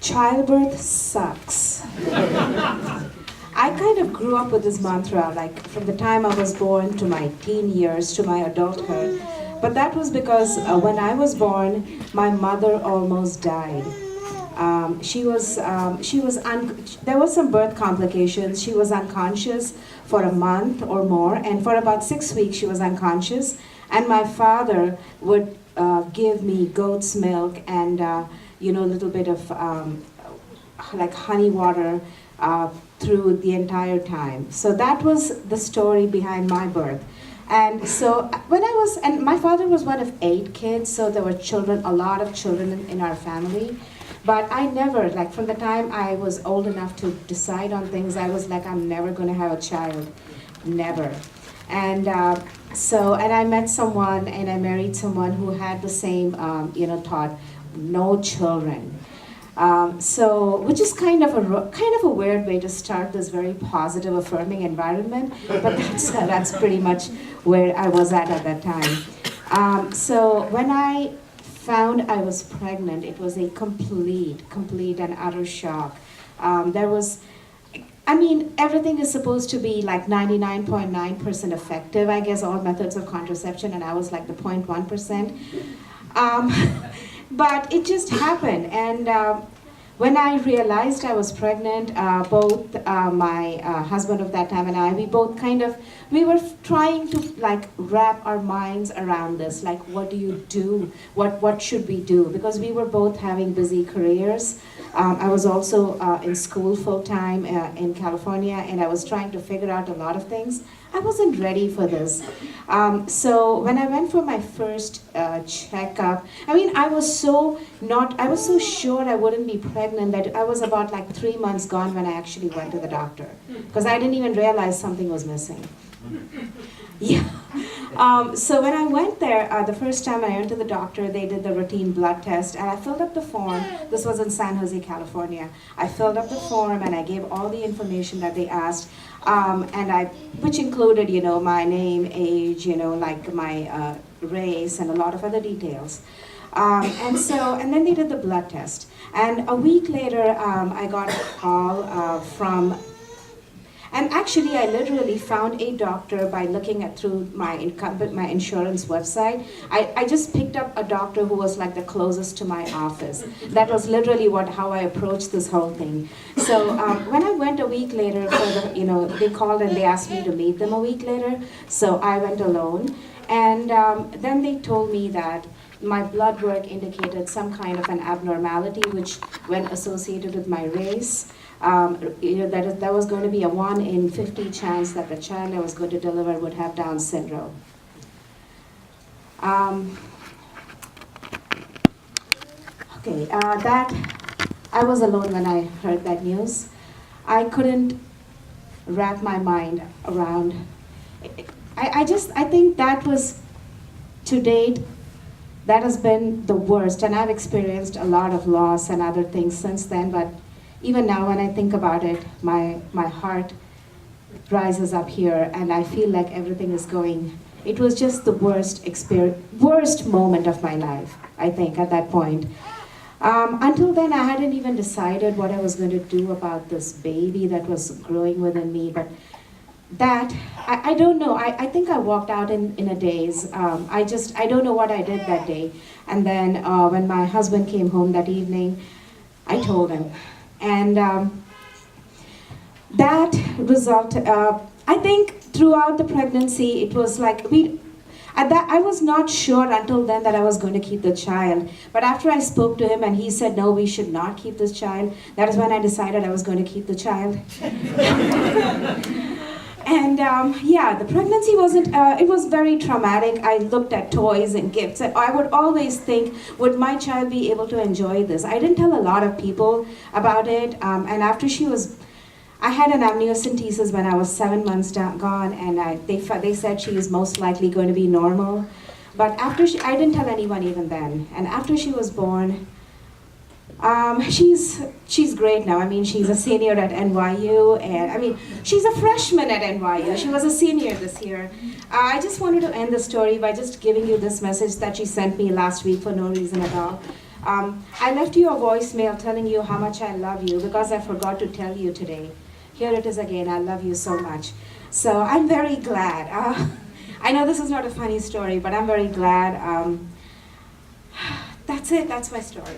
Childbirth sucks. I kind of grew up with this mantra, like from the time I was born to my teen years to my adulthood. But that was because when I was born, my mother almost died. There was some birth complications. She was unconscious for a month or more, and for about 6 weeks she was unconscious. And my father would give me goat's milk and a little bit of like honey water through the entire time. So that was the story behind my birth. And so and my father was one of 8 kids, so there were children, a lot of children in our family. But I never, like from the time I was old enough to decide on things, I was like, I'm never going to have a child, never. And and I met someone and I married someone who had the same, thought, no children. Which is kind of a weird way to start this very positive, affirming environment, but that's pretty much where I was at that time. So when I found I was pregnant, it was a complete and utter shock. Everything is supposed to be like 99.9% effective, I guess, all methods of contraception, and I was like the 0.1%. But it just happened, and when I realized I was pregnant, both my husband of that time and I, we were trying to like wrap our minds around this, like what do you do, what should we do, because we were both having busy careers. I was also in school full-time in California, and I was trying to figure out a lot of things. I wasn't ready for this. So when I went for my first checkup, I was so sure I wouldn't be pregnant that I was about like 3 months gone when I actually went to the doctor, because I didn't even realize something was missing. Yeah. So when I went there, the first time I went to the doctor, they did the routine blood test, and I filled up the form. This was in San Jose, California. I filled up the form and I gave all the information that they asked, which included, my name, age, like my race, and a lot of other details. And then they did the blood test. And a week later, I got a call and actually, I literally found a doctor by looking through my insurance website. I just picked up a doctor who was like the closest to my office. That was literally how I approached this whole thing. So when I went a week later, they called and they asked me to meet them a week later. So I went alone, and then they told me that my blood work indicated some kind of an abnormality, which when associated with my race, that was going to be a 1 in 50 chance that the child I was going to deliver would have Down syndrome. I was alone when I heard that news. I couldn't wrap my mind around. I think that was, to date, that has been the worst, and I've experienced a lot of loss and other things since then, but even now when I think about it, my heart rises up here and I feel like everything is going. It was just the worst moment of my life, I think, at that point. Until then, I hadn't even decided what I was going to do about this baby that was growing within me, but I don't know. I think I walked out in a daze. I don't know what I did that day. And then when my husband came home that evening, I told him. And that resulted, I think throughout the pregnancy, it was like I was not sure until then that I was going to keep the child. But after I spoke to him and he said, no, we should not keep this child, that is when I decided I was going to keep the child. And the pregnancy it was very traumatic. I looked at toys and gifts, and I would always think, would my child be able to enjoy this? I didn't tell a lot of people about it, and after I had an amniocentesis when I was 7 months gone, and they said she is most likely going to be normal. But I didn't tell anyone even then. And after she was born, she's great now. She's a senior at NYU, and she's a freshman at NYU. She was a senior this year. I just wanted to end the story by just giving you this message that she sent me last week for no reason at all. I left you a voicemail telling you how much I love you because I forgot to tell you today. Here it is again. I love you so much. So I'm very glad. I know this is not a funny story, but I'm very glad. That's it. That's my story.